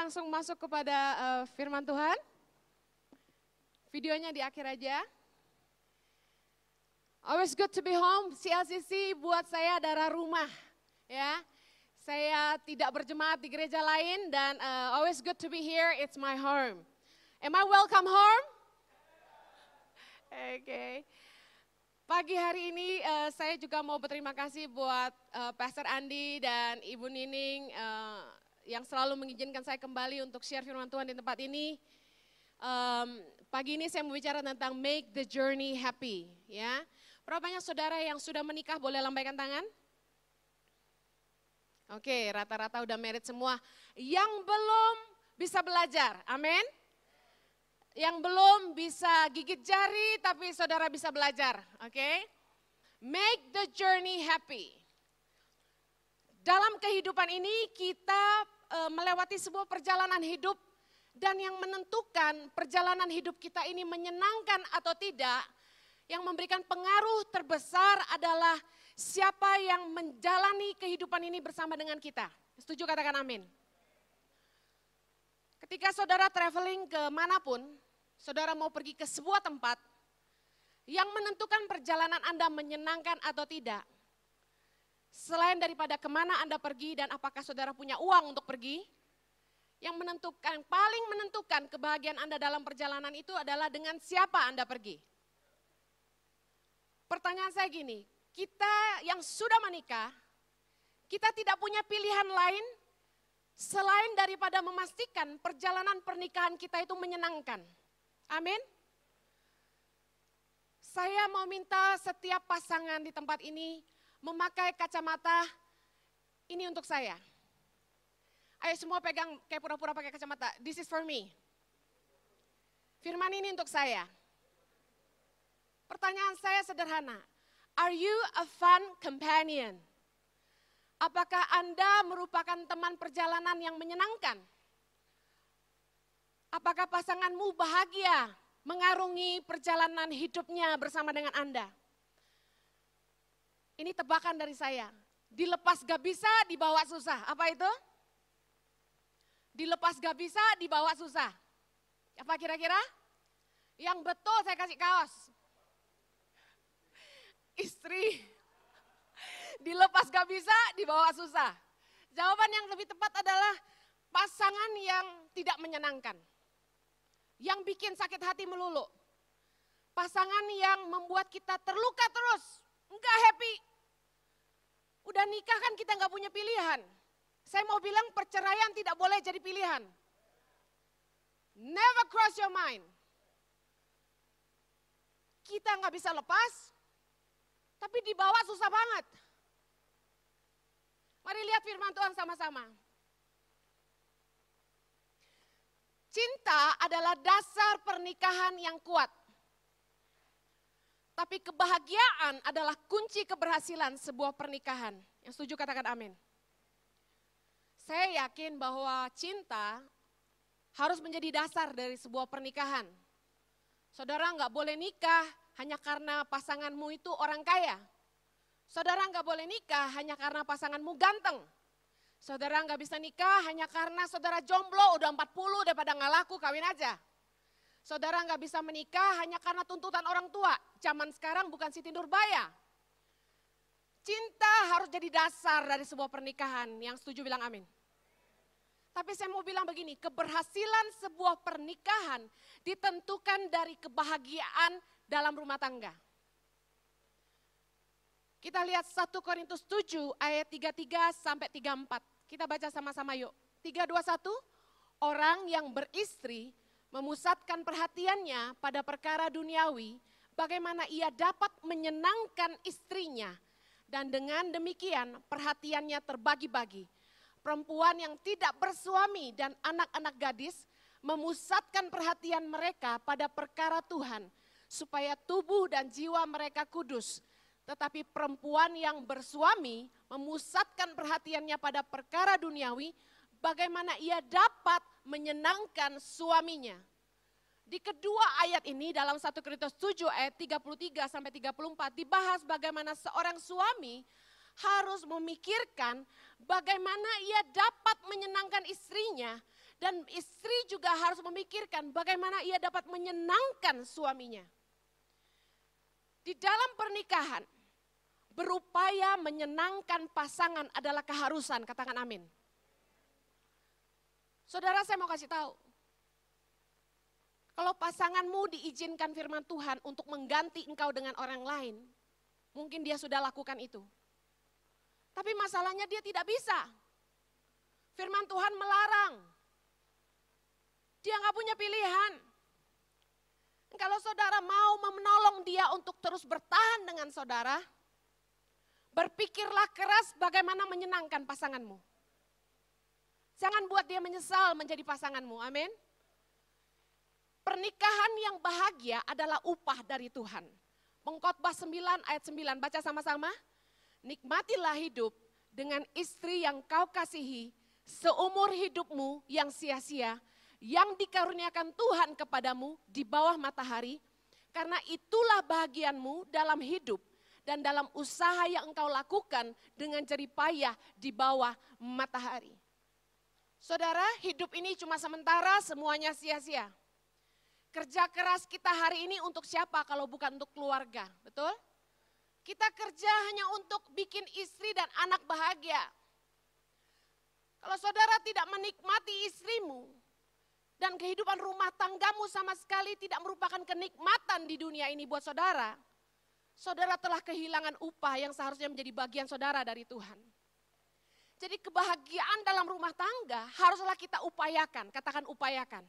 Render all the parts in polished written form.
langsung masuk kepada firman Tuhan. Videonya di akhir aja. Always good to be home. CLCC buat saya adalah rumah, ya. Saya tidak berjemaat di gereja lain dan always good to be here. It's my home. Am I welcome home? Oke. Pagi hari ini saya juga mau berterima kasih buat Pastor Andi dan Ibu Nining yang selalu mengizinkan saya kembali untuk share firman Tuhan di tempat ini. Pagi ini saya mau bicara tentang make the journey happy, ya. Berapa banyak saudara yang sudah menikah, boleh lambaikan tangan? Oke, rata-rata udah married semua. Yang belum bisa belajar, amin. Yang belum bisa gigit jari, tapi saudara bisa belajar, oke. Make the journey happy. Dalam kehidupan ini kita melewati sebuah perjalanan hidup, dan yang menentukan perjalanan hidup kita ini menyenangkan atau tidak, yang memberikan pengaruh terbesar adalah siapa yang menjalani kehidupan ini bersama dengan kita. Setuju, katakan amin. Ketika saudara traveling ke manapun, saudara mau pergi ke sebuah tempat, yang menentukan perjalanan Anda menyenangkan atau tidak, selain daripada kemana Anda pergi dan apakah saudara punya uang untuk pergi, yang menentukan, paling menentukan kebahagiaan Anda dalam perjalanan itu adalah dengan siapa Anda pergi. Pertanyaan saya gini, kita yang sudah menikah, kita tidak punya pilihan lain selain daripada memastikan perjalanan pernikahan kita itu menyenangkan. Amin. Saya mau minta setiap pasangan di tempat ini memakai kacamata ini untuk saya. Ayo semua pegang kayak pura-pura pakai kacamata. This is for me. Firman ini untuk saya. Pertanyaan saya sederhana. Are you a fun companion? Apakah Anda merupakan teman perjalanan yang menyenangkan? Apakah pasanganmu bahagia mengarungi perjalanan hidupnya bersama dengan Anda? Ini tebakan dari saya. Dilepas gak bisa, dibawa susah. Apa itu? Dilepas gak bisa, dibawa susah. Apa kira-kira? Yang betul saya kasih kaos. Istri, dilepas gak bisa, dibawa susah. Jawaban yang lebih tepat adalah pasangan yang tidak menyenangkan. Yang bikin sakit hati melulu. Pasangan yang membuat kita terluka terus, enggak happy. Udah nikah kan kita gak punya pilihan. Saya mau bilang perceraian tidak boleh jadi pilihan. Never cross your mind. Kita gak bisa lepas, tapi dibawa susah banget. Mari lihat firman Tuhan sama-sama. Cinta adalah dasar pernikahan yang kuat. Tapi kebahagiaan adalah kunci keberhasilan sebuah pernikahan. Yang setuju katakan amin. Saya yakin bahwa cinta harus menjadi dasar dari sebuah pernikahan. Saudara nggak boleh nikah hanya karena pasanganmu itu orang kaya. Saudara nggak boleh nikah hanya karena pasanganmu ganteng. Saudara nggak bisa nikah hanya karena saudara jomblo udah 40 daripada nggak laku kawin aja. Saudara nggak bisa menikah hanya karena tuntutan orang tua. Zaman sekarang bukan Siti Nurbaya. Cinta harus jadi dasar dari sebuah pernikahan. Yang setuju bilang amin. Tapi saya mau bilang begini, keberhasilan sebuah pernikahan ditentukan dari kebahagiaan dalam rumah tangga. Kita lihat 1 Korintus 7 ayat 33 sampai 34. Kita baca sama-sama yuk. 3, 2, 1. Orang yang beristri memusatkan perhatiannya pada perkara duniawi, bagaimana ia dapat menyenangkan istrinya. Dan dengan demikian perhatiannya terbagi-bagi. Perempuan yang tidak bersuami dan anak-anak gadis memusatkan perhatian mereka pada perkara Tuhan, supaya tubuh dan jiwa mereka kudus. Tetapi perempuan yang bersuami memusatkan perhatiannya pada perkara duniawi, bagaimana ia dapat menyenangkan suaminya. Di kedua ayat ini dalam 1 Korintus 7 ayat 33 sampai 34 dibahas bagaimana seorang suami harus memikirkan bagaimana ia dapat menyenangkan istrinya Dan istri juga harus memikirkan bagaimana ia dapat menyenangkan suaminya. Di dalam pernikahan, berupaya menyenangkan pasangan adalah keharusan, katakan amin. Saudara, saya mau kasih tahu. Kalau pasanganmu diizinkan firman Tuhan untuk mengganti engkau dengan orang lain, mungkin dia sudah lakukan itu. Tapi masalahnya dia tidak bisa. Firman Tuhan melarang. Dia nggak punya pilihan. Kalau saudara mau menolong dia untuk terus bertahan dengan saudara, berpikirlah keras bagaimana menyenangkan pasanganmu. Jangan buat dia menyesal menjadi pasanganmu, amin. Pernikahan yang bahagia adalah upah dari Tuhan. Pengkhotbah 9 ayat 9, baca sama-sama. Nikmatilah hidup dengan istri yang kau kasihi seumur hidupmu yang sia-sia, yang dikaruniakan Tuhan kepadamu di bawah matahari, karena itulah bahagianmu dalam hidup dan dalam usaha yang engkau lakukan dengan jerih payah di bawah matahari. Saudara, hidup ini cuma sementara, semuanya sia-sia. Kerja keras kita hari ini untuk siapa kalau bukan untuk keluarga, betul? Kita kerja hanya untuk bikin istri dan anak bahagia. Kalau saudara tidak menikmati istrimu, dan kehidupan rumah tanggamu sama sekali tidak merupakan kenikmatan di dunia ini buat saudara, saudara telah kehilangan upah yang seharusnya menjadi bagian saudara dari Tuhan. Jadi kebahagiaan dalam rumah tangga haruslah kita upayakan, katakan upayakan.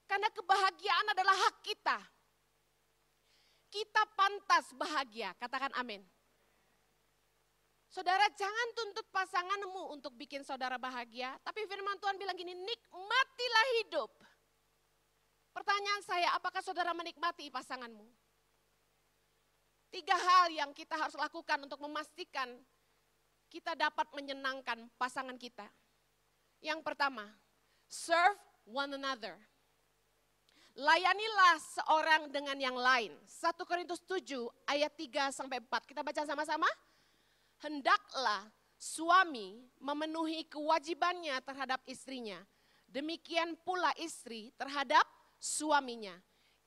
Karena kebahagiaan adalah hak kita. Kita pantas bahagia, katakan amin. Saudara, jangan tuntut pasanganmu untuk bikin saudara bahagia, tapi firman Tuhan bilang gini, nikmatilah hidup. Pertanyaan saya, apakah saudara menikmati pasanganmu? 3 hal yang kita harus lakukan untuk memastikan kita dapat menyenangkan pasangan kita. Yang pertama, serve one another. Layanilah seorang dengan yang lain. 1 Korintus 7 ayat 3-4. Kita baca sama-sama. Hendaklah suami memenuhi kewajibannya terhadap istrinya. Demikian pula istri terhadap suaminya.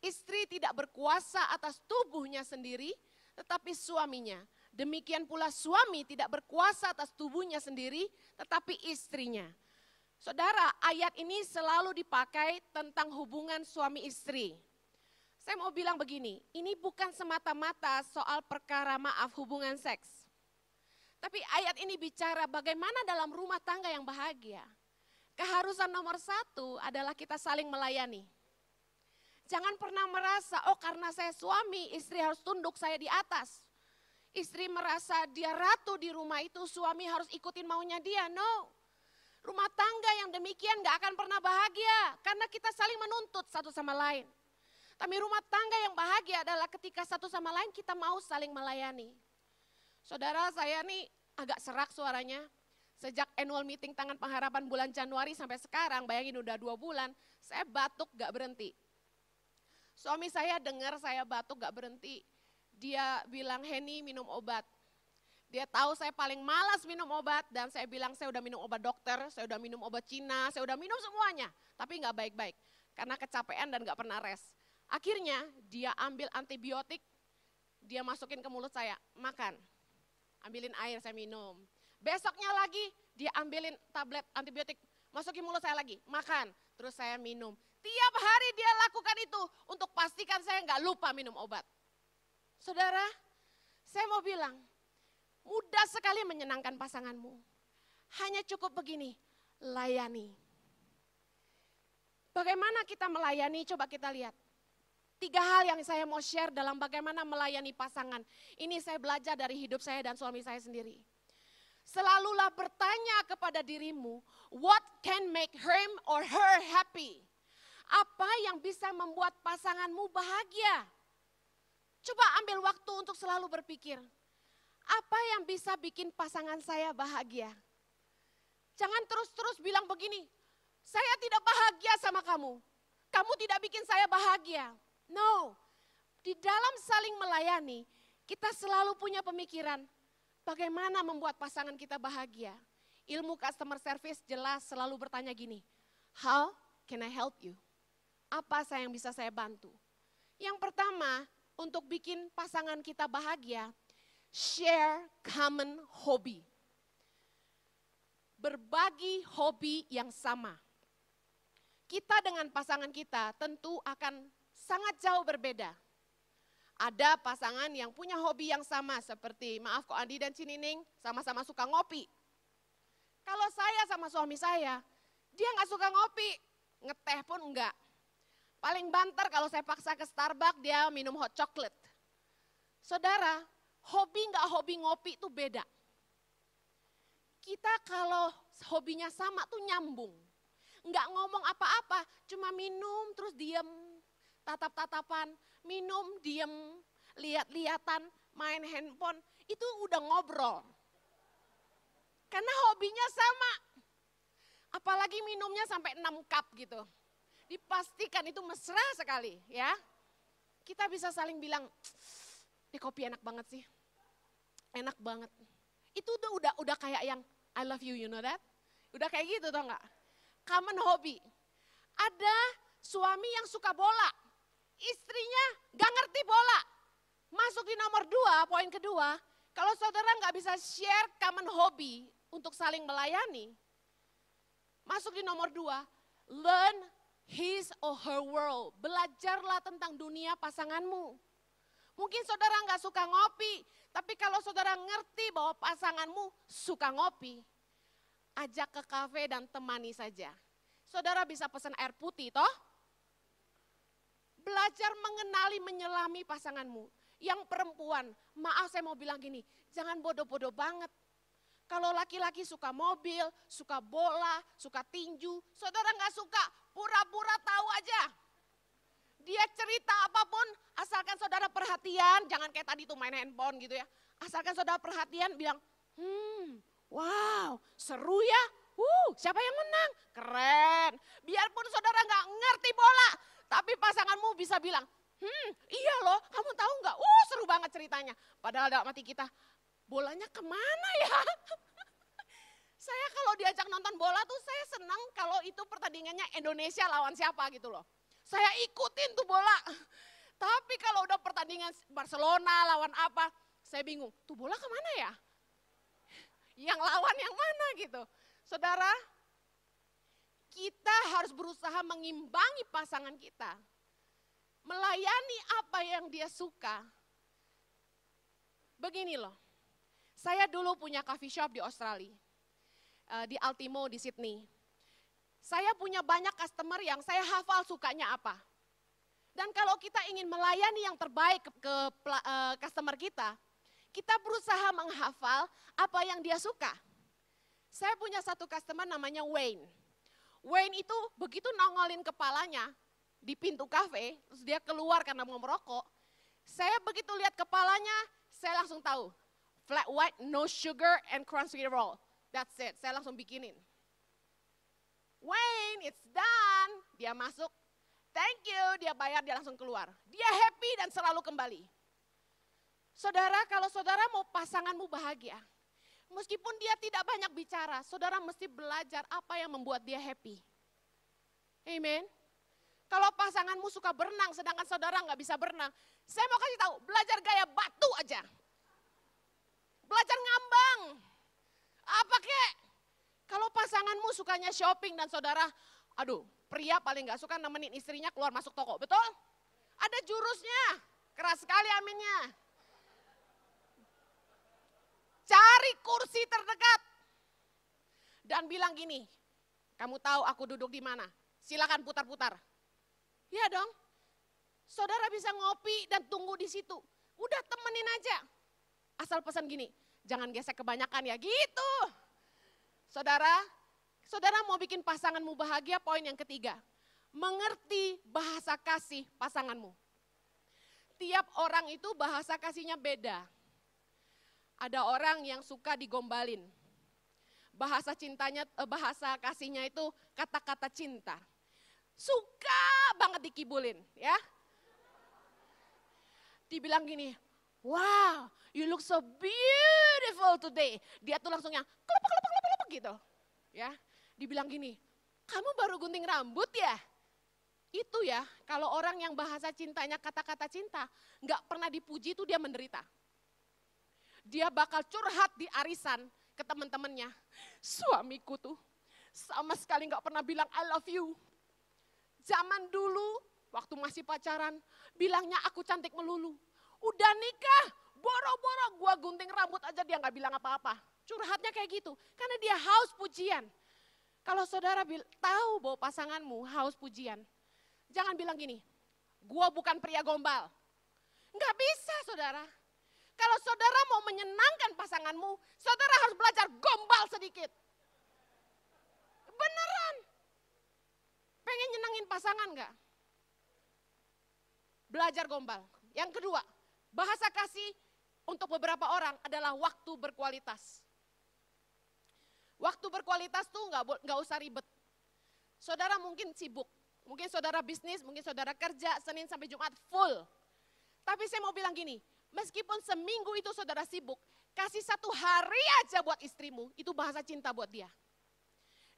Istri tidak berkuasa atas tubuhnya sendiri, tetapi suaminya. Demikian pula suami tidak berkuasa atas tubuhnya sendiri, tetapi istrinya. Saudara, ayat ini selalu dipakai tentang hubungan suami istri. Saya mau bilang begini, ini bukan semata-mata soal perkara maaf hubungan seks. Tapi ayat ini bicara bagaimana dalam rumah tangga yang bahagia. Keharusan nomor 1 adalah kita saling melayani. Jangan pernah merasa, oh karena saya suami, istri harus tunduk saya di atas. Istri merasa dia ratu di rumah itu, suami harus ikutin maunya dia. No, rumah tangga yang demikian gak akan pernah bahagia. Karena kita saling menuntut satu sama lain. Tapi rumah tangga yang bahagia adalah ketika satu sama lain kita mau saling melayani. Saudara, saya nih agak serak suaranya. Sejak annual meeting Tangan Pengharapan bulan Januari sampai sekarang, bayangin udah 2 bulan, saya batuk gak berhenti. Suami saya dengar saya batuk gak berhenti. Dia bilang, Henny minum obat. Dia tahu saya paling malas minum obat dan saya bilang saya udah minum obat dokter, saya udah minum obat Cina, saya udah minum semuanya. Tapi gak baik-baik karena kecapean dan gak pernah rest. Akhirnya dia ambil antibiotik, dia masukin ke mulut saya, makan. Ambilin air, saya minum. Besoknya lagi dia ambilin tablet antibiotik, masukin mulut saya lagi, makan. Terus saya minum. Tiap hari dia lakukan itu untuk pastikan saya nggak lupa minum obat. Saudara, saya mau bilang, mudah sekali menyenangkan pasanganmu. Hanya cukup begini, layani. Bagaimana kita melayani, coba kita lihat. 3 hal yang saya mau share dalam bagaimana melayani pasangan. Ini saya belajar dari hidup saya dan suami saya sendiri. Selalulah bertanya kepada dirimu, what can make him or her happy? Apa yang bisa membuat pasanganmu bahagia? Coba ambil waktu untuk selalu berpikir, apa yang bisa bikin pasangan saya bahagia? Jangan terus-terus bilang begini, saya tidak bahagia sama kamu. Kamu tidak bikin saya bahagia. No, di dalam saling melayani, kita selalu punya pemikiran bagaimana membuat pasangan kita bahagia. ilmu customer service jelas selalu bertanya gini, how can I help you? Apa yang bisa saya bantu? Yang pertama, untuk bikin pasangan kita bahagia, share common hobby. Berbagi hobi yang sama. Kita dengan pasangan kita tentu akan sangat jauh berbeda. Ada pasangan yang punya hobi yang sama seperti, maaf kok Andi dan Cinining sama-sama suka ngopi. Kalau saya sama suami saya, dia nggak suka ngopi, ngeteh pun enggak. Paling banter kalau saya paksa ke Starbucks dia minum hot chocolate. Saudara, hobi nggak hobi ngopi itu beda. Kita kalau hobinya sama tuh nyambung. Nggak ngomong apa-apa, cuma minum terus diem, tatap-tatapan, minum, diem, lihat-lihatan, main handphone, itu udah ngobrol. Karena hobinya sama. Apalagi minumnya sampai 6 cup gitu. Dipastikan itu mesra sekali ya. Kita bisa saling bilang, ini kopi enak banget sih. Enak banget. Itu udah kayak yang I love you, you know that? Udah kayak gitu tau gak? Common hobby. Ada suami yang suka bola. Istrinya gak ngerti bola. Masuk di nomor 2, poin kedua. Kalau saudara gak bisa share common hobby untuk saling melayani. Masuk di nomor 2, learn his or her world. Belajarlah tentang dunia pasanganmu. Mungkin saudara gak suka ngopi. Tapi kalau saudara ngerti bahwa pasanganmu suka ngopi, ajak ke kafe dan temani saja. Saudara bisa pesan air putih toh? Belajar mengenali, menyelami pasanganmu. Yang perempuan, maaf saya mau bilang gini, jangan bodoh-bodoh banget. Kalau laki-laki suka mobil, suka bola, suka tinju, saudara gak suka, pura-pura tahu aja. Dia cerita apapun, asalkan saudara perhatian, jangan kayak tadi tuh main handphone gitu ya. Asalkan saudara perhatian bilang, wow seru ya, siapa yang menang? Keren. Biarpun saudara gak ngerti bola, tapi pasanganmu bisa bilang, iya loh, kamu tahu nggak? Seru banget ceritanya. Padahal dalam hati kita, bolanya kemana ya? Saya kalau diajak nonton bola tuh saya senang kalau itu pertandingannya Indonesia lawan siapa gitu loh. Saya ikutin tuh bola. Tapi kalau udah pertandingan Barcelona lawan apa, saya bingung. Tuh bola kemana ya? Yang lawan yang mana gitu. Saudara, kita harus berusaha mengimbangi pasangan kita. Melayani apa yang dia suka. Begini loh, saya dulu punya coffee shop di Australia. Di Altimo di Sydney. Saya punya banyak customer yang saya hafal sukanya apa. Dan kalau kita ingin melayani yang terbaik ke customer kita berusaha menghafal apa yang dia suka. Saya punya satu customer namanya Wayne. Wayne itu begitu nongolin kepalanya di pintu kafe, terus dia keluar karena mau merokok. Saya begitu lihat kepalanya, saya langsung tahu. Flat white, no sugar, and crunchy roll. That's it, saya langsung bikinin. Wayne, it's done. Dia masuk, thank you, dia bayar, dia langsung keluar. Dia happy dan selalu kembali. Saudara, kalau saudara mau pasanganmu bahagia, meskipun dia tidak banyak bicara, saudara mesti belajar apa yang membuat dia happy. Amen. Kalau pasanganmu suka berenang, sedangkan saudara nggak bisa berenang, saya mau kasih tahu, belajar gaya batu aja. Belajar ngambang. Apa kek? Kalau pasanganmu sukanya shopping dan saudara, aduh pria paling gak suka nemenin istrinya keluar masuk toko, betul? Ada jurusnya, keras sekali aminnya. Cari kursi terdekat. Dan bilang gini, kamu tahu aku duduk di mana? Silakan putar-putar. Iya dong, saudara bisa ngopi dan tunggu di situ. Udah temenin aja. Asal pesan gini, jangan gesek kebanyakan ya gitu. Saudara mau bikin pasanganmu bahagia, poin yang ketiga. Mengerti bahasa kasih pasanganmu. Tiap orang itu bahasa kasihnya beda. Ada orang yang suka digombalin. Bahasa kasihnya itu kata-kata cinta. Suka banget dikibulin ya. Dibilang gini, wow, you look so beautiful today. Dia tuh langsung yang kelepek gitu. Ya, dibilang gini, kamu baru gunting rambut ya? Itu ya, kalau orang yang bahasa cintanya kata-kata cinta, nggak pernah dipuji itu dia menderita. Dia bakal curhat di arisan ke teman-temannya. Suamiku tuh sama sekali nggak pernah bilang I love you. Zaman dulu, waktu masih pacaran, bilangnya aku cantik melulu. Udah nikah, boro-boro gua gunting rambut aja dia nggak bilang apa-apa. Curhatnya kayak gitu, karena dia haus pujian. Kalau saudara tahu bahwa pasanganmu haus pujian, jangan bilang gini, gua bukan pria gombal. Nggak bisa saudara. Kalau saudara mau menyenangkan pasanganmu, saudara harus belajar gombal sedikit. Beneran. Pengen nyenangin pasangan nggak? Belajar gombal. Yang kedua, bahasa kasih untuk beberapa orang adalah waktu berkualitas. Waktu berkualitas tuh nggak usah ribet. Saudara mungkin sibuk, mungkin saudara bisnis, mungkin saudara kerja Senin sampai Jumat full. Tapi saya mau bilang gini, meskipun seminggu itu saudara sibuk, kasih 1 hari aja buat istrimu, itu bahasa cinta buat dia.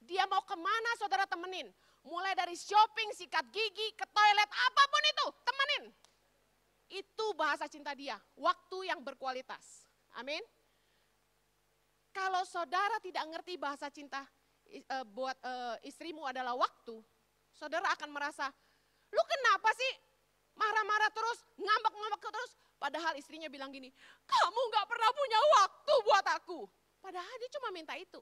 Dia mau kemana saudara temenin, mulai dari shopping, sikat gigi, ke toilet, apapun itu, temenin. Itu bahasa cinta dia, waktu yang berkualitas. Amin. Kalau saudara tidak ngerti bahasa cinta buat istrimu adalah waktu, saudara akan merasa, lu kenapa sih marah-marah terus, ngambek-ngambek terus. Padahal istrinya bilang gini, kamu gak pernah punya waktu buat aku. Padahal dia cuma minta itu.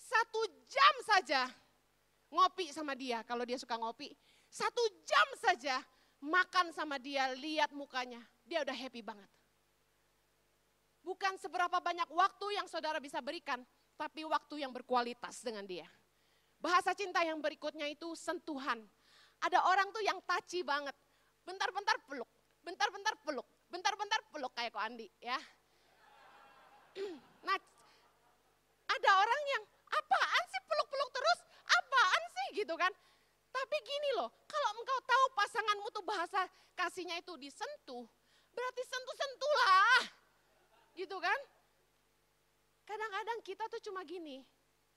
1 jam saja ngopi sama dia, kalau dia suka ngopi. 1 jam saja makan sama dia, lihat mukanya, dia udah happy banget. Bukan seberapa banyak waktu yang saudara bisa berikan, tapi waktu yang berkualitas dengan dia. Bahasa cinta yang berikutnya itu sentuhan. Ada orang tuh yang touchy banget. Bentar-bentar peluk, bentar-bentar peluk, bentar-bentar peluk kayak Ko Andi ya. Nah, ada orang yang apaan sih peluk-peluk terus, apaan sih gitu kan. Tapi gini loh, kalau engkau tahu pasanganmu tuh bahasa kasihnya itu disentuh, berarti sentuh-sentuhlah. Gitu kan? Kadang-kadang kita tuh cuma gini,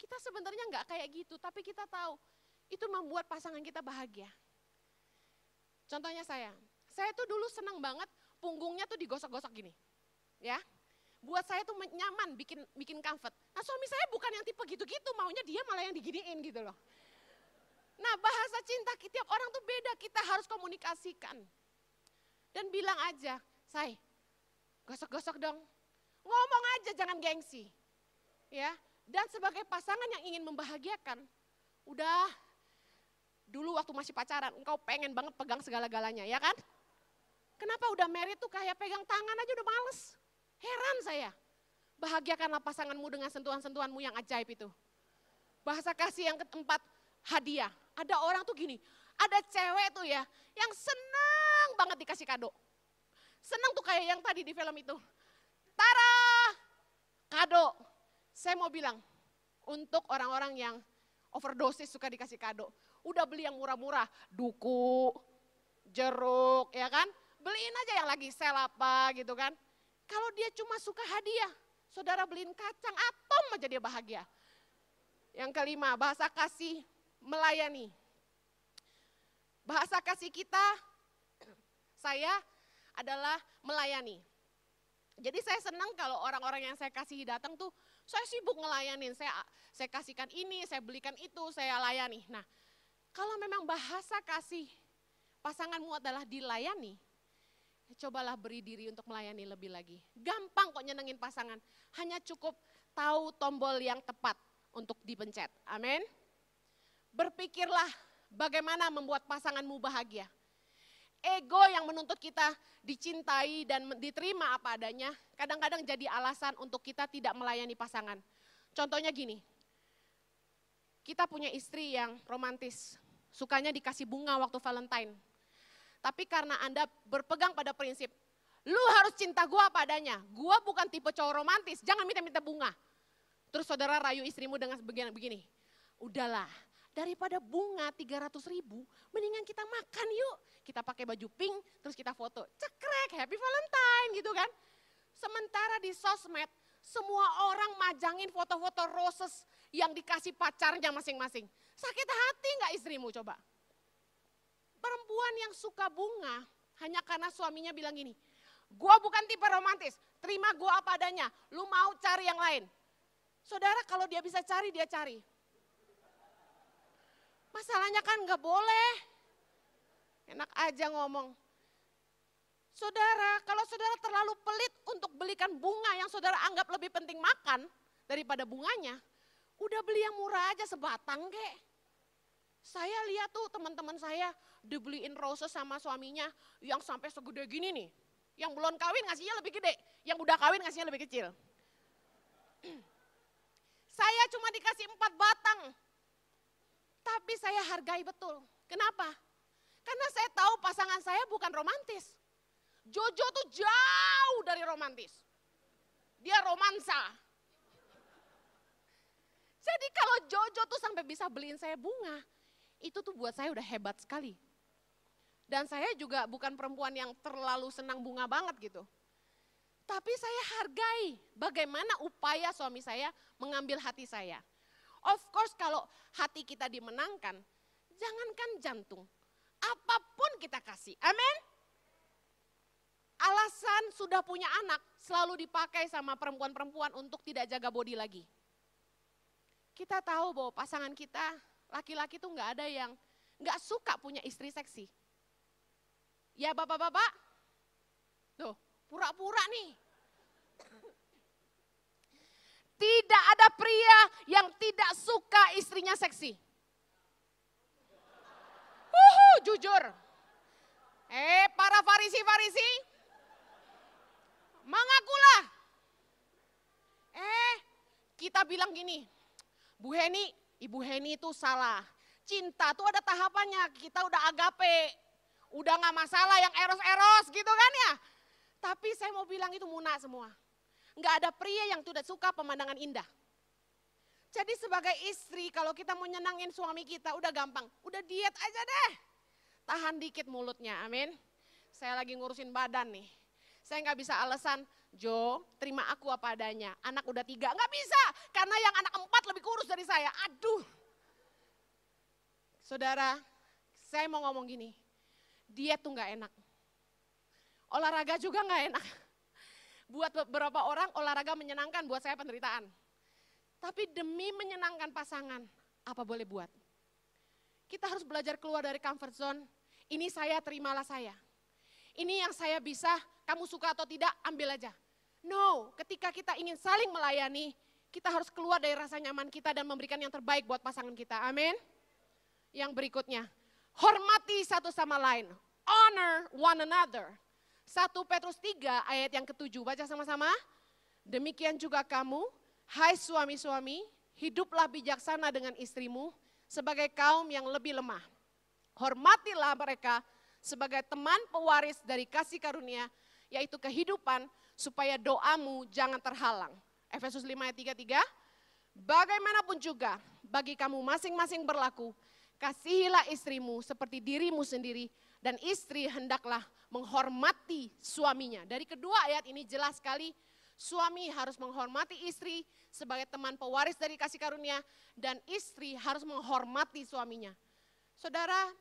kita sebenarnya nggak kayak gitu, tapi kita tahu itu membuat pasangan kita bahagia. Contohnya saya tuh dulu senang banget punggungnya tuh digosok-gosok gini, ya. Buat saya tuh nyaman, bikin comfort. Nah suami saya bukan yang tipe gitu-gitu, maunya dia malah yang diginiin gitu loh. Nah bahasa cinta tiap orang tuh beda, kita harus komunikasikan. Dan bilang aja, say, gosok-gosok dong. Ngomong aja jangan gengsi. Ya, dan sebagai pasangan yang ingin membahagiakan, udah dulu waktu masih pacaran, engkau pengen banget pegang segala-galanya, ya kan? Kenapa udah married tuh kayak pegang tangan aja udah males. Heran saya. Bahagiakanlah pasanganmu dengan sentuhan-sentuhanmu yang ajaib itu. Bahasa kasih yang keempat, hadiah. Ada orang tuh gini, ada cewek tuh ya, yang senang banget dikasih kado. Senang tuh kayak yang tadi di film itu. Tara, kado. Saya mau bilang, untuk orang-orang yang overdosis suka dikasih kado. Udah beli yang murah-murah, duku, jeruk, ya kan. Beliin aja yang lagi sel apa gitu kan. Kalau dia cuma suka hadiah, saudara beliin kacang atom aja dia bahagia. Yang kelima, bahasa kasih melayani. Bahasa kasih kita, saya adalah melayani. Jadi saya senang kalau orang-orang yang saya kasih datang tuh, saya sibuk ngelayanin, saya kasihkan ini, saya belikan itu, saya layani. Nah, kalau memang bahasa kasih pasanganmu adalah dilayani, cobalah beri diri untuk melayani lebih lagi. Gampang kok nyenengin pasangan, hanya cukup tahu tombol yang tepat untuk dipencet. Amin. Berpikirlah bagaimana membuat pasanganmu bahagia. Ego yang menuntut kita dicintai dan diterima apa adanya, kadang-kadang jadi alasan untuk kita tidak melayani pasangan. Contohnya gini, kita punya istri yang romantis, sukanya dikasih bunga waktu Valentine. Tapi karena Anda berpegang pada prinsip, lu harus cinta gua apa adanya, gua bukan tipe cowok romantis, jangan minta-minta bunga. Terus saudara rayu istrimu dengan begini, udahlah, daripada bunga 300.000, mendingan kita makan yuk. Kita pakai baju pink, terus kita foto, cekrek, happy Valentine gitu kan. Sementara di sosmed, Semua orang majangin foto-foto roses yang dikasih pacarnya masing-masing. Sakit hati nggak istrimu coba? Perempuan yang suka bunga hanya karena suaminya bilang gini, gua bukan tipe romantis, terima gua apa adanya, lu mau cari yang lain. Saudara kalau dia bisa cari, dia cari. Masalahnya kan nggak boleh. Enak aja ngomong. Saudara, kalau saudara terlalu pelit untuk belikan bunga yang saudara anggap lebih penting makan daripada bunganya, udah beli yang murah aja sebatang kek. Saya lihat tuh teman-teman saya dibeliin roses sama suaminya yang sampai segede gini nih. Yang belum kawin ngasihnya lebih gede, yang udah kawin ngasihnya lebih kecil. Saya cuma dikasih 4 batang, tapi saya hargai betul. Kenapa? Karena saya tahu pasangan saya bukan romantis. Jojo tuh jauh dari romantis. Dia romansa. Jadi kalau Jojo tuh sampai bisa beliin saya bunga, itu tuh buat saya udah hebat sekali. Dan saya juga bukan perempuan yang terlalu senang bunga banget gitu. Tapi saya hargai bagaimana upaya suami saya mengambil hati saya. Of course kalau hati kita dimenangkan, jangankan jantung, apapun kita kasih. Amin. Alasan sudah punya anak selalu dipakai sama perempuan-perempuan untuk tidak jaga body lagi. Kita tahu bahwa pasangan kita, laki-laki tuh nggak ada yang nggak suka punya istri seksi. Ya bapak-bapak, tuh pura-pura nih. Tidak ada pria yang tidak suka istrinya seksi. Jujur. Para farisi-farisi, mengakulah. Kita bilang gini, Bu Heni, Ibu Heni itu salah. Cinta tuh ada tahapannya, kita udah agape. Udah gak masalah yang eros-eros gitu kan ya. Tapi saya mau bilang itu muna semua. Gak ada pria yang tidak suka pemandangan indah. Jadi sebagai istri kalau kita mau nyenangin suami kita udah gampang. Udah diet aja deh. Tahan dikit mulutnya, amin. Saya lagi ngurusin badan nih. Saya gak bisa alasan, Jo terima aku apa adanya. Anak udah 3, gak bisa. Karena yang anak 4 lebih kurus dari saya. Aduh. Saudara, saya mau ngomong gini. Diet tuh gak enak. Olahraga juga gak enak. Buat beberapa orang olahraga menyenangkan, buat saya penderitaan. Tapi demi menyenangkan pasangan, apa boleh buat? Kita harus belajar keluar dari comfort zone. Ini saya, terimalah saya. Ini yang saya bisa, kamu suka atau tidak, ambil aja. No, ketika kita ingin saling melayani, kita harus keluar dari rasa nyaman kita dan memberikan yang terbaik buat pasangan kita. Amin. Yang berikutnya, hormati satu sama lain. Honor one another. 1 Petrus 3 ayat yang ke-7, baca sama-sama. Demikian juga kamu, hai suami-suami, hiduplah bijaksana dengan istrimu sebagai kaum yang lebih lemah. Hormatilah mereka sebagai teman pewaris dari kasih karunia, yaitu kehidupan, supaya doamu jangan terhalang. Efesus 5 ayat 33, bagaimanapun juga bagi kamu masing-masing berlaku, kasihilah istrimu seperti dirimu sendiri, dan istri hendaklah menghormati suaminya. Dari kedua ayat ini jelas sekali, suami harus menghormati istri sebagai teman pewaris dari kasih karunia, dan istri harus menghormati suaminya. Saudara,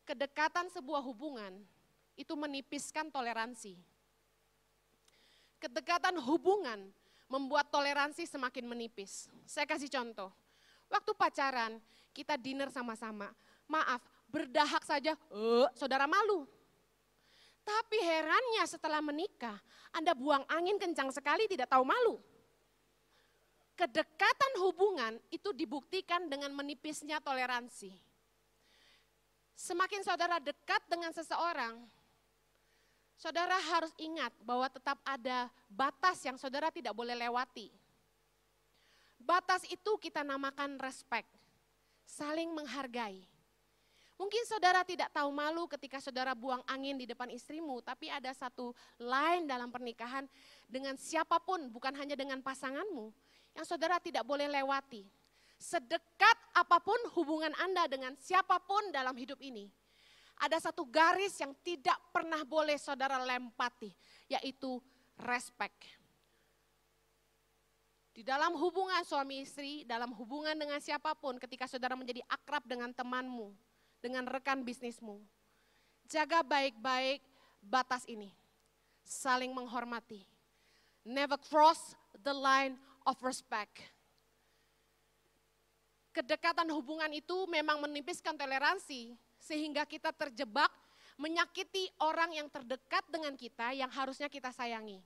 kedekatan sebuah hubungan itu menipiskan toleransi. Kedekatan hubungan membuat toleransi semakin menipis. Saya kasih contoh, waktu pacaran kita dinner sama-sama, maaf berdahak saja, saudara malu. Tapi herannya setelah menikah, Anda buang angin kencang sekali tidak tahu malu. Kedekatan hubungan itu dibuktikan dengan menipisnya toleransi. Semakin saudara dekat dengan seseorang, saudara harus ingat bahwa tetap ada batas yang saudara tidak boleh lewati. Batas itu kita namakan respect, saling menghargai. Mungkin saudara tidak tahu malu ketika saudara buang angin di depan istrimu, tapi ada satu line dalam pernikahan dengan siapapun, bukan hanya dengan pasanganmu, yang saudara tidak boleh lewati. Sedekat apapun hubungan Anda dengan siapapun dalam hidup ini, ada satu garis yang tidak pernah boleh saudara lempati, yaitu respect. Di dalam hubungan suami istri, dalam hubungan dengan siapapun, ketika saudara menjadi akrab dengan temanmu, dengan rekan bisnismu, jaga baik-baik batas ini. Saling menghormati. Never cross the line of respect. Kedekatan hubungan itu memang menipiskan toleransi, sehingga kita terjebak menyakiti orang yang terdekat dengan kita yang harusnya kita sayangi.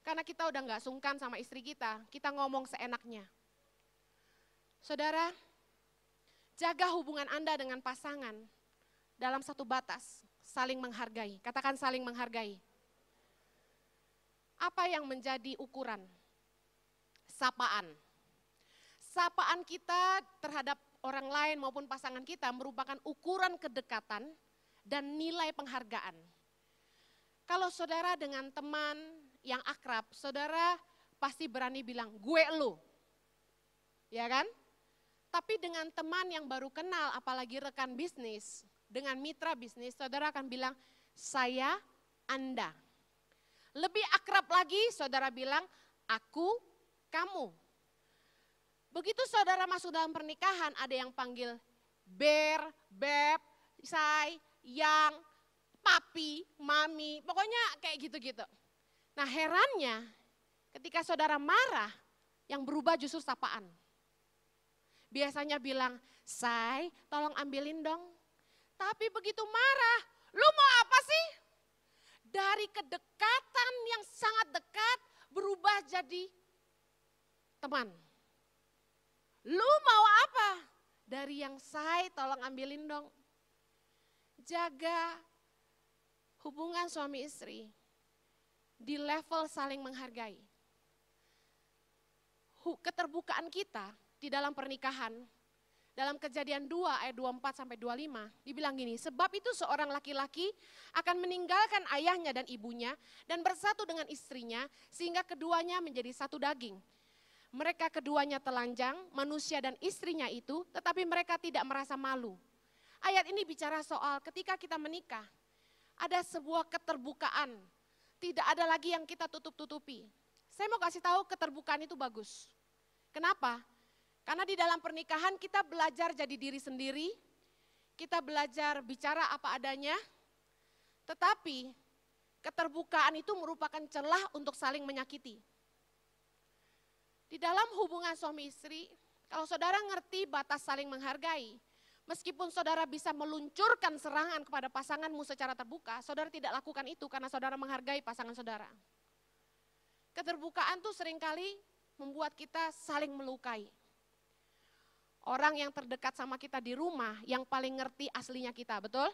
Karena kita udah gak sungkan sama istri kita ngomong seenaknya. Saudara, jaga hubungan Anda dengan pasangan dalam satu batas, saling menghargai. Katakan saling menghargai. Apa yang menjadi ukuran? Sapaan. Sapaan kita terhadap orang lain maupun pasangan kita merupakan ukuran kedekatan dan nilai penghargaan. Kalau saudara dengan teman yang akrab, saudara pasti berani bilang, gue lu. Ya kan? Tapi dengan teman yang baru kenal, apalagi rekan bisnis, dengan mitra bisnis, saudara akan bilang, saya, Anda. Lebih akrab lagi, saudara bilang, aku, kamu. Begitu saudara masuk dalam pernikahan, ada yang panggil ber, beb, say, yang, papi, mami, pokoknya kayak gitu-gitu. Nah herannya ketika saudara marah, yang berubah justru sapaan. Biasanya bilang, say tolong ambilin dong. Tapi begitu marah, lu mau apa sih? Dari kedekatan yang sangat dekat berubah jadi teman. Lu mau apa? Dari yang say tolong ambilin dong. Jaga hubungan suami istri di level saling menghargai. Keterbukaan kita di dalam pernikahan, dalam Kejadian 2 ayat 24 sampai 25, dibilang gini, sebab itu seorang laki-laki akan meninggalkan ayahnya dan ibunya dan bersatu dengan istrinya sehingga keduanya menjadi satu daging. Mereka keduanya telanjang, manusia dan istrinya itu, tetapi mereka tidak merasa malu. Ayat ini bicara soal ketika kita menikah, ada sebuah keterbukaan. Tidak ada lagi yang kita tutup-tutupi. Saya mau kasih tahu keterbukaan itu bagus. Kenapa? Karena di dalam pernikahan kita belajar jadi diri sendiri, kita belajar bicara apa adanya, tetapi keterbukaan itu merupakan celah untuk saling menyakiti. Di dalam hubungan suami istri, kalau saudara ngerti batas saling menghargai, meskipun saudara bisa meluncurkan serangan kepada pasanganmu secara terbuka, saudara tidak lakukan itu karena saudara menghargai pasangan saudara. Keterbukaan tuh seringkali membuat kita saling melukai. Orang yang terdekat sama kita di rumah yang paling ngerti aslinya kita, betul?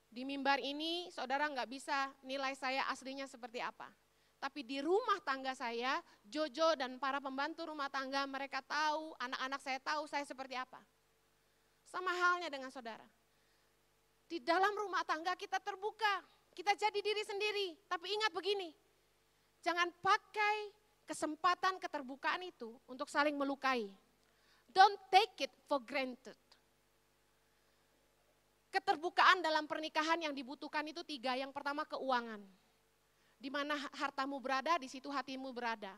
Di mimbar ini saudara nggak bisa nilai saya aslinya seperti apa. Tapi di rumah tangga saya, Jojo dan para pembantu rumah tangga mereka tahu, anak-anak saya tahu saya seperti apa. Sama halnya dengan saudara. Di dalam rumah tangga kita terbuka, kita jadi diri sendiri. Tapi ingat begini, jangan pakai kesempatan keterbukaan itu untuk saling melukai. Don't take it for granted. Keterbukaan dalam pernikahan yang dibutuhkan itu 3. Yang pertama keuangan. Di mana hartamu berada, di situ hatimu berada.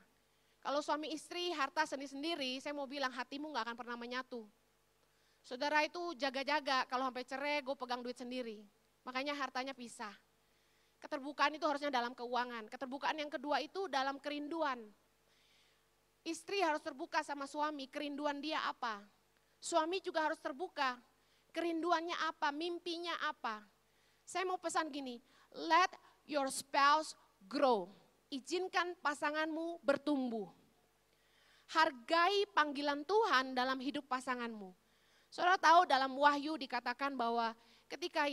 Kalau suami istri harta sendiri-sendiri, saya mau bilang hatimu gak akan pernah menyatu. Saudara itu jaga-jaga, kalau sampai cerai gue pegang duit sendiri. Makanya hartanya pisah. Keterbukaan itu harusnya dalam keuangan. Keterbukaan yang kedua itu dalam kerinduan. Istri harus terbuka sama suami, kerinduan dia apa. Suami juga harus terbuka, kerinduannya apa, mimpinya apa. Saya mau pesan gini, let your spouse grow. Izinkan pasanganmu bertumbuh. Hargai panggilan Tuhan dalam hidup pasanganmu. Saudara tahu dalam Wahyu dikatakan bahwa ketika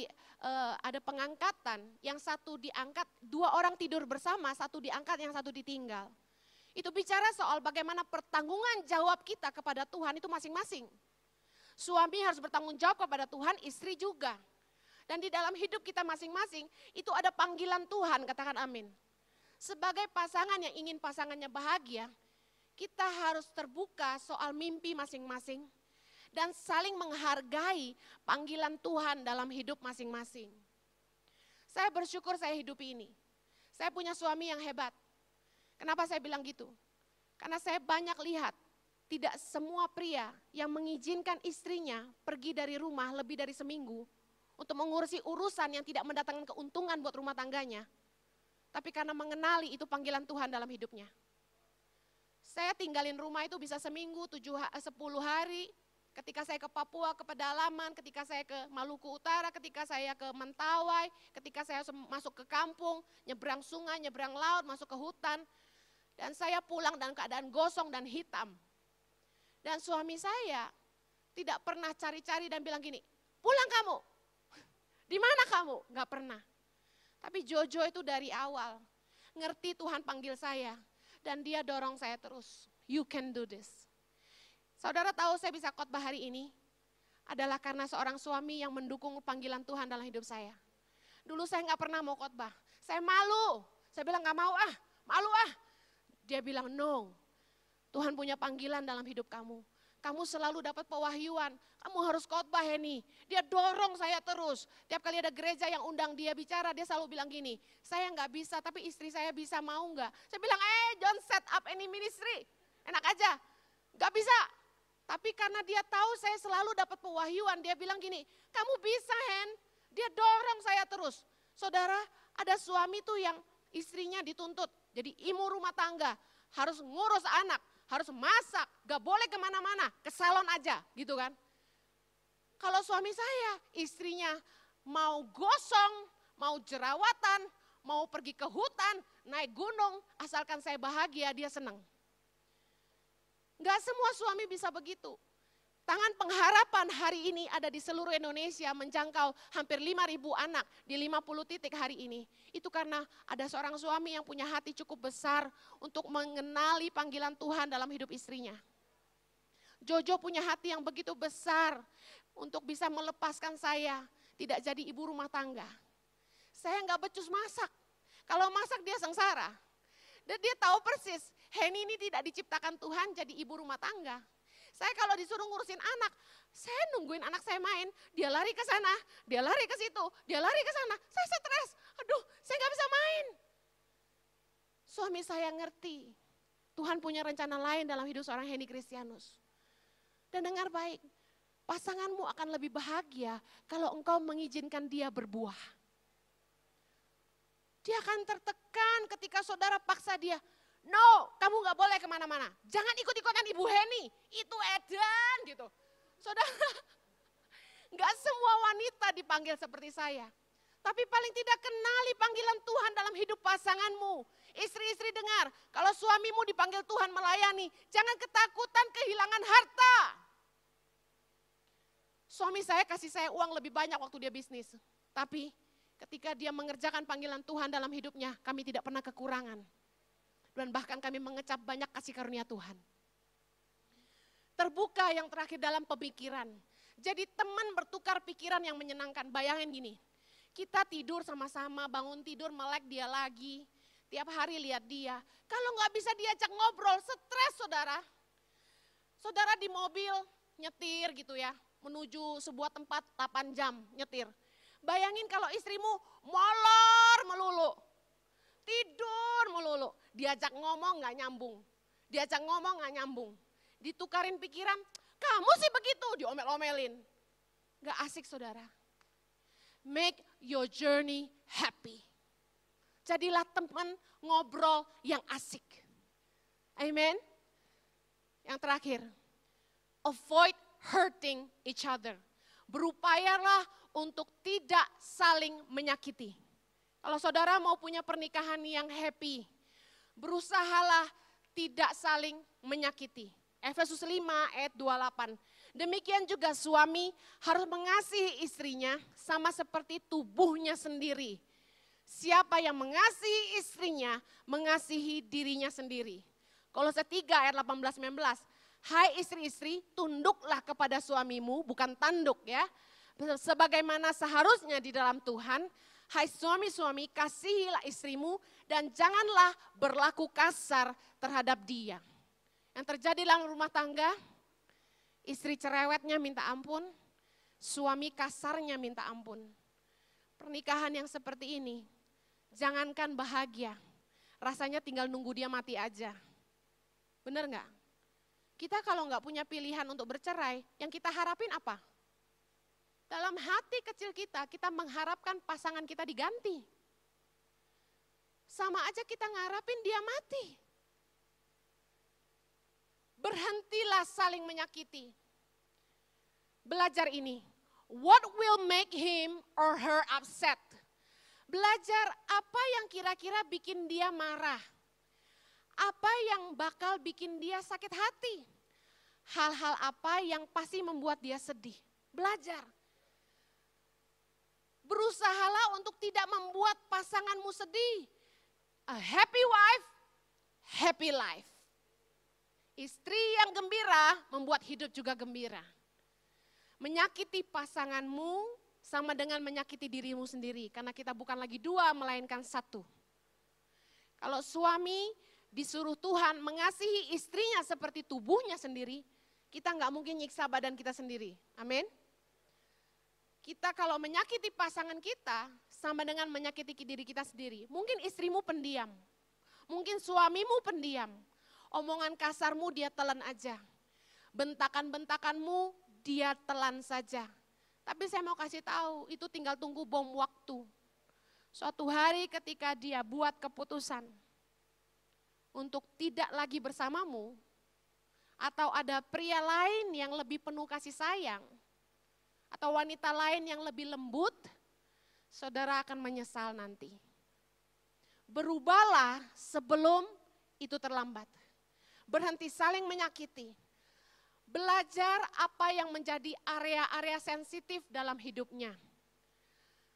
ada pengangkatan, yang satu diangkat, 2 orang tidur bersama, satu diangkat, yang satu ditinggal. Itu bicara soal bagaimana pertanggungan jawab kita kepada Tuhan itu masing-masing. Suami harus bertanggung jawab kepada Tuhan, istri juga. Dan di dalam hidup kita masing-masing, itu ada panggilan Tuhan, katakan amin. Sebagai pasangan yang ingin pasangannya bahagia, kita harus terbuka soal mimpi masing-masing. Dan saling menghargai panggilan Tuhan dalam hidup masing-masing. Saya bersyukur saya hidup ini. Saya punya suami yang hebat. Kenapa saya bilang gitu? Karena saya banyak lihat, tidak semua pria yang mengizinkan istrinya pergi dari rumah lebih dari seminggu untuk mengurusi urusan yang tidak mendatangkan keuntungan buat rumah tangganya. Tapi karena mengenali itu panggilan Tuhan dalam hidupnya. Saya tinggalin rumah itu bisa seminggu, 10 hari. Ketika saya ke Papua, ke pedalaman, ketika saya ke Maluku Utara, ketika saya ke Mentawai, ketika saya masuk ke kampung, nyebrang sungai, nyebrang laut, masuk ke hutan. Dan saya pulang dalam keadaan gosong dan hitam. Dan suami saya tidak pernah cari-cari dan bilang gini, pulang kamu, di mana kamu? Gak pernah. Tapi Jojo itu dari awal, ngerti Tuhan panggil saya. Dan dia dorong saya terus, you can do this. Saudara tahu saya bisa khotbah hari ini adalah karena seorang suami yang mendukung panggilan Tuhan dalam hidup saya. Dulu saya gak pernah mau khotbah, saya malu. Saya bilang gak mau malu Dia bilang no, Tuhan punya panggilan dalam hidup kamu. Kamu selalu dapat pewahyuan, kamu harus khotbah Henny. Dia dorong saya terus. Tiap kali ada gereja yang undang dia bicara, dia selalu bilang gini, saya gak bisa tapi istri saya bisa, mau gak? Saya bilang, don't set up any ministry. Enak aja, gak bisa. Tapi karena dia tahu saya selalu dapat pewahyuan, dia bilang gini, kamu bisa Hen. Dia dorong saya terus. Saudara, ada suami tuh yang istrinya dituntut jadi ibu rumah tangga, harus ngurus anak, harus masak, gak boleh kemana-mana, ke salon aja gitu kan. Kalau suami saya, istrinya mau gosong, mau jerawatan, mau pergi ke hutan, naik gunung, asalkan saya bahagia, dia senang. Gak semua suami bisa begitu. Tangan Pengharapan hari ini ada di seluruh Indonesia, menjangkau hampir 5.000 anak di 50 titik hari ini. Itu karena ada seorang suami yang punya hati cukup besar untuk mengenali panggilan Tuhan dalam hidup istrinya. Jojo punya hati yang begitu besar untuk bisa melepaskan saya tidak jadi ibu rumah tangga. Saya gak becus masak, kalau masak dia sengsara. Dan dia tahu persis, Henny ini tidak diciptakan Tuhan jadi ibu rumah tangga. Saya kalau disuruh ngurusin anak, saya nungguin anak saya main, dia lari ke sana, dia lari ke situ, dia lari ke sana. Saya stres, aduh saya gak bisa main. Suami saya ngerti, Tuhan punya rencana lain dalam hidup seorang Henny Kristianus. Dan dengar baik, pasanganmu akan lebih bahagia kalau engkau mengizinkan dia berbuah. Dia akan tertekan ketika saudara paksa dia, no, kamu gak boleh kemana-mana. Jangan ikut-ikutan Ibu Henny, itu edan gitu. Saudara, gak semua wanita dipanggil seperti saya. Tapi paling tidak kenali panggilan Tuhan dalam hidup pasanganmu. Istri-istri dengar, kalau suamimu dipanggil Tuhan melayani, jangan ketakutan kehilangan harta. Suami saya kasih saya uang lebih banyak waktu dia bisnis. Tapi ketika dia mengerjakan panggilan Tuhan dalam hidupnya, kami tidak pernah kekurangan. Dan bahkan kami mengecap banyak kasih karunia Tuhan. Terbuka yang terakhir dalam pemikiran. Jadi teman bertukar pikiran yang menyenangkan. Bayangin gini, kita tidur sama-sama, bangun tidur melek dia lagi. Tiap hari lihat dia. Kalau gak bisa diajak ngobrol, stres saudara. Saudara di mobil nyetir gitu ya, menuju sebuah tempat 8 jam nyetir. Bayangin kalau istrimu molor melulu. Tidur melulu, diajak ngomong gak nyambung, diajak ngomong gak nyambung, ditukarin pikiran, kamu sih begitu, diomel-omelin. Gak asik saudara. Make your journey happy. Jadilah teman ngobrol yang asik. Amen. Yang terakhir, avoid hurting each other. Berupayalah untuk tidak saling menyakiti. Kalau saudara mau punya pernikahan yang happy, berusahalah tidak saling menyakiti. Efesus 5 ayat 28. Demikian juga suami harus mengasihi istrinya sama seperti tubuhnya sendiri. Siapa yang mengasihi istrinya, mengasihi dirinya sendiri. Kolose 3 ayat 18-19. Hai istri-istri, tunduklah kepada suamimu, bukan tanduk ya. Sebagaimana seharusnya di dalam Tuhan. Hai suami-suami, kasihilah istrimu dan janganlah berlaku kasar terhadap dia. Yang terjadi dalam rumah tangga, istri cerewetnya minta ampun, suami kasarnya minta ampun. Pernikahan yang seperti ini, jangankan bahagia, rasanya tinggal nunggu dia mati aja. Benar nggak? Kita kalau nggak punya pilihan untuk bercerai, yang kita harapin apa? Dalam hati kecil kita mengharapkan pasangan kita diganti. Sama aja kita ngarapin dia mati. Berhentilah saling menyakiti. Belajar ini. What will make him or her upset? Belajar apa yang kira-kira bikin dia marah. Apa yang bakal bikin dia sakit hati. Hal-hal apa yang pasti membuat dia sedih. Belajar. Berusahalah untuk tidak membuat pasanganmu sedih. A happy wife, happy life. Istri yang gembira membuat hidup juga gembira. Menyakiti pasanganmu sama dengan menyakiti dirimu sendiri. Karena kita bukan lagi dua, melainkan satu. Kalau suami disuruh Tuhan mengasihi istrinya seperti tubuhnya sendiri, kita nggak mungkin nyiksa badan kita sendiri. Amin. Kita kalau menyakiti pasangan kita, sama dengan menyakiti diri kita sendiri. Mungkin istrimu pendiam, mungkin suamimu pendiam. Omongan kasarmu dia telan aja. Bentakan-bentakanmu dia telan saja. Tapi saya mau kasih tahu, itu tinggal tunggu bom waktu. Suatu hari ketika dia buat keputusan untuk tidak lagi bersamamu, atau ada pria lain yang lebih penuh kasih sayang, atau wanita lain yang lebih lembut, saudara akan menyesal nanti. Berubahlah sebelum itu terlambat. Berhenti saling menyakiti. Belajar apa yang menjadi area-area sensitif dalam hidupnya.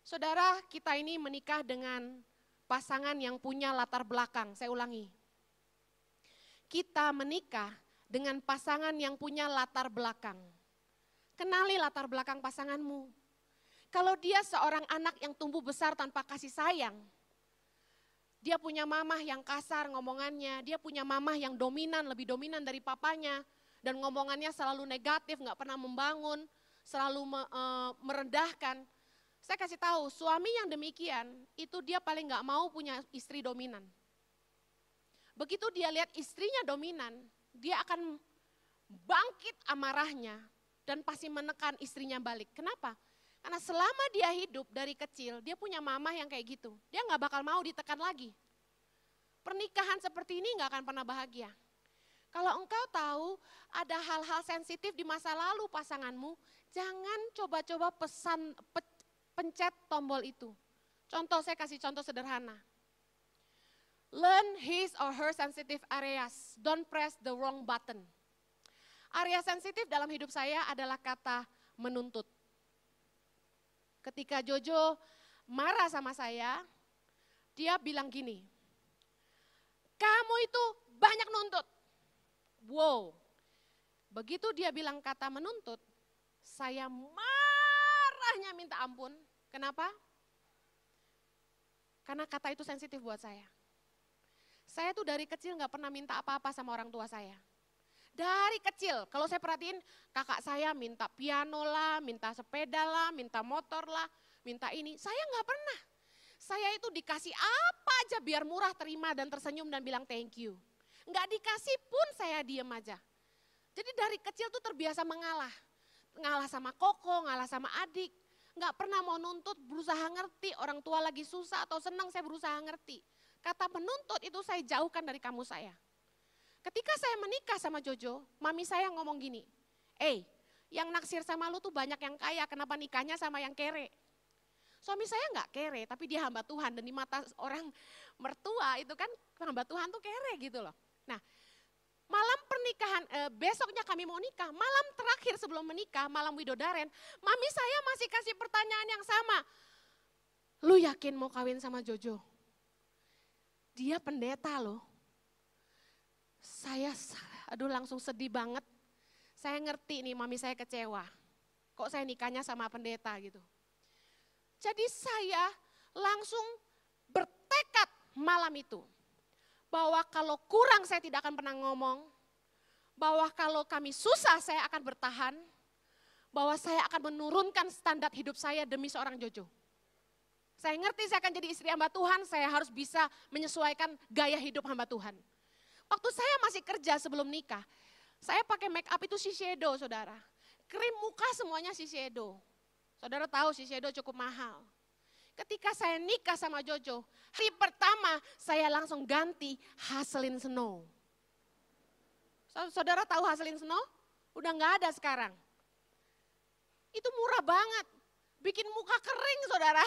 Saudara, kita ini menikah dengan pasangan yang punya latar belakang. Saya ulangi. Kita menikah dengan pasangan yang punya latar belakang. Kenali latar belakang pasanganmu. Kalau dia seorang anak yang tumbuh besar tanpa kasih sayang, dia punya mamah yang kasar ngomongannya, dia punya mamah yang dominan, lebih dominan dari papanya, dan ngomongannya selalu negatif, gak pernah membangun, selalu merendahkan. Saya kasih tahu, suami yang demikian, itu dia paling gak mau punya istri dominan. Begitu dia lihat istrinya dominan, dia akan bangkit amarahnya, dan pasti menekan istrinya balik. Kenapa? Karena selama dia hidup dari kecil, dia punya mamah yang kayak gitu. Dia gak bakal mau ditekan lagi. Pernikahan seperti ini gak akan pernah bahagia. Kalau engkau tahu ada hal-hal sensitif di masa lalu pasanganmu, jangan coba-coba pencet tombol itu. Contoh, saya kasih contoh sederhana. Learn his or her sensitive areas, don't press the wrong button. Area sensitif dalam hidup saya adalah kata menuntut. Ketika Jojo marah sama saya, dia bilang gini, kamu itu banyak nuntut. Wow, begitu dia bilang kata menuntut, saya marahnya minta ampun. Kenapa? Karena kata itu sensitif buat saya. Saya tuh dari kecil gak pernah minta apa-apa sama orang tua saya. Dari kecil, kalau saya perhatiin kakak saya minta piano lah, minta sepeda lah, minta motor lah, minta ini. Saya gak pernah. Saya itu dikasih apa aja biar murah terima dan tersenyum dan bilang thank you. Gak dikasih pun saya diem aja. Jadi dari kecil tuh terbiasa mengalah. Ngalah sama koko, ngalah sama adik. Gak pernah mau nuntut, berusaha ngerti. Orang tua lagi susah atau senang saya berusaha ngerti. Kata menuntut itu saya jauhkan dari kamus saya. Ketika saya menikah sama Jojo, mami saya ngomong gini, yang naksir sama lu tuh banyak yang kaya, kenapa nikahnya sama yang kere? Suami saya nggak kere, tapi dia hamba Tuhan, dan di mata orang mertua itu kan hamba Tuhan tuh kere gitu loh. Nah, malam pernikahan, besoknya kami mau nikah, malam terakhir sebelum menikah, malam widodaren, mami saya masih kasih pertanyaan yang sama. Lu yakin mau kawin sama Jojo? Dia pendeta loh. Saya langsung sedih banget. Saya ngerti nih mami saya kecewa. Kok saya nikahnya sama pendeta gitu. Jadi saya langsung bertekad malam itu. Bahwa kalau kurang saya tidak akan pernah ngomong. Bahwa kalau kami susah saya akan bertahan. Bahwa saya akan menurunkan standar hidup saya demi seorang Jojo. Saya ngerti saya akan jadi istri hamba Tuhan, saya harus bisa menyesuaikan gaya hidup hamba Tuhan. Waktu saya masih kerja sebelum nikah, saya pakai make up itu Shiseido, saudara. Krim muka semuanya Shiseido. Saudara tahu Shiseido cukup mahal. Ketika saya nikah sama Jojo, hari pertama saya langsung ganti Haselin Snow. Saudara tahu Haselin Snow? Udah nggak ada sekarang. Itu murah banget, bikin muka kering, saudara.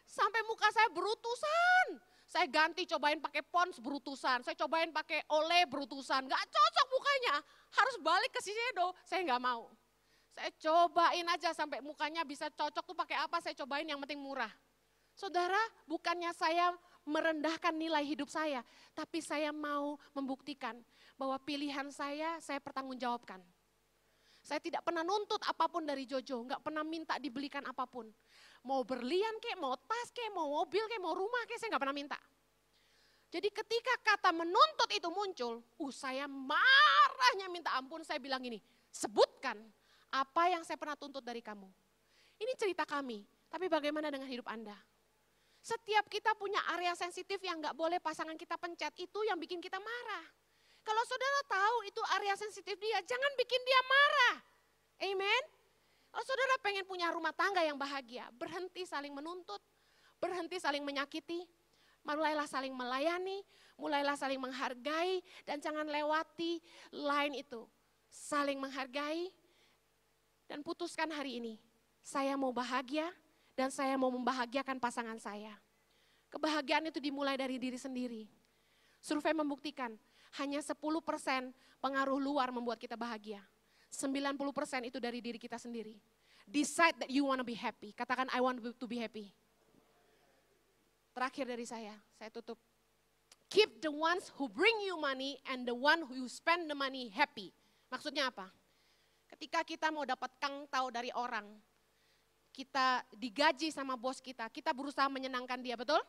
Sampai muka saya berutusan. Saya ganti, cobain pakai Pond's berutusan, saya cobain pakai Olay berutusan, gak cocok mukanya, harus balik ke Shiseido, saya gak mau. Saya cobain aja sampai mukanya bisa cocok tuh pakai apa, saya cobain yang penting murah. Saudara, bukannya saya merendahkan nilai hidup saya, tapi saya mau membuktikan bahwa pilihan saya pertanggungjawabkan. Saya tidak pernah nuntut apapun dari Jojo, gak pernah minta dibelikan apapun. Mau berlian kek, mau tas kek, mau mobil kek, mau rumah kek, saya gak pernah minta. Jadi ketika kata menuntut itu muncul, saya marahnya minta ampun, saya bilang gini, sebutkan apa yang saya pernah tuntut dari kamu. Ini cerita kami, tapi bagaimana dengan hidup Anda? Setiap kita punya area sensitif yang gak boleh pasangan kita pencet, itu yang bikin kita marah. Kalau saudara tahu itu area sensitif dia, jangan bikin dia marah. Amen. Kalau saudara pengen punya rumah tangga yang bahagia, berhenti saling menuntut, berhenti saling menyakiti, mulailah saling melayani, mulailah saling menghargai, dan jangan lewati line itu. Saling menghargai, dan putuskan hari ini, saya mau bahagia, dan saya mau membahagiakan pasangan saya. Kebahagiaan itu dimulai dari diri sendiri. Survei membuktikan, hanya 10% pengaruh luar membuat kita bahagia. 90% itu dari diri kita sendiri. Decide that you want to be happy. Katakan I want to be happy. Terakhir dari saya tutup. Keep the ones who bring you money and the one who you spend the money happy. Maksudnya apa? Ketika kita mau dapat kangtau dari orang, kita digaji sama bos kita berusaha menyenangkan dia, betul?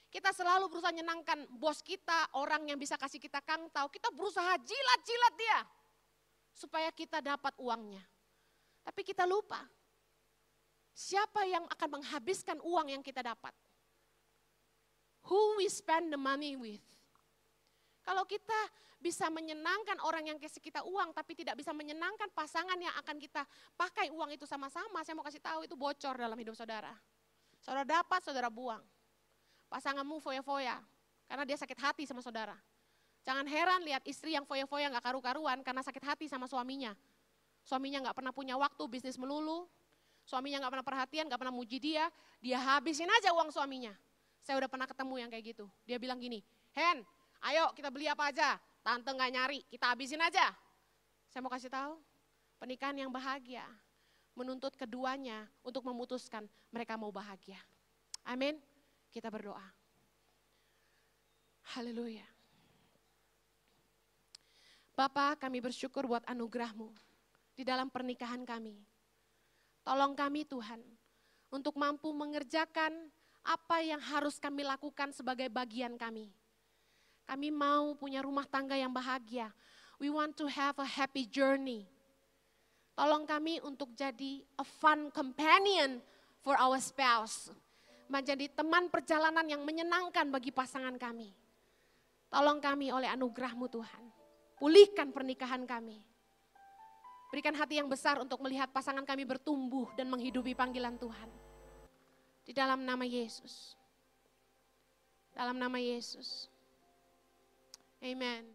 Kita selalu berusaha menyenangkan bos kita, orang yang bisa kasih kita kangtau, kita berusaha jilat-jilat dia. Supaya kita dapat uangnya. Tapi kita lupa, siapa yang akan menghabiskan uang yang kita dapat? Who we spend the money with? Kalau kita bisa menyenangkan orang yang kasih kita uang, tapi tidak bisa menyenangkan pasangan yang akan kita pakai uang itu sama-sama, saya mau kasih tahu itu bocor dalam hidup saudara. Saudara dapat, saudara buang. Pasanganmu foya-foya, karena dia sakit hati sama saudara. Jangan heran lihat istri yang foya-foya gak karu-karuan karena sakit hati sama suaminya. Suaminya gak pernah punya waktu, bisnis melulu. Suaminya gak pernah perhatian, gak pernah muji dia habisin aja uang suaminya. Saya udah pernah ketemu yang kayak gitu. Dia bilang gini, Hen, ayo kita beli apa aja, tante gak nyari, kita habisin aja. Saya mau kasih tahu, pernikahan yang bahagia menuntut keduanya untuk memutuskan mereka mau bahagia. Amin, kita berdoa. Haleluya. Bapa, kami bersyukur buat anugerah-Mu di dalam pernikahan kami. Tolong kami Tuhan, untuk mampu mengerjakan apa yang harus kami lakukan sebagai bagian kami. Kami mau punya rumah tangga yang bahagia. We want to have a happy journey. Tolong kami untuk jadi a fun companion for our spouse. Menjadi teman perjalanan yang menyenangkan bagi pasangan kami. Tolong kami oleh anugerah-Mu Tuhan. Pulihkan pernikahan kami. Berikan hati yang besar untuk melihat pasangan kami bertumbuh dan menghidupi panggilan Tuhan. Di dalam nama Yesus. Dalam nama Yesus. Amen.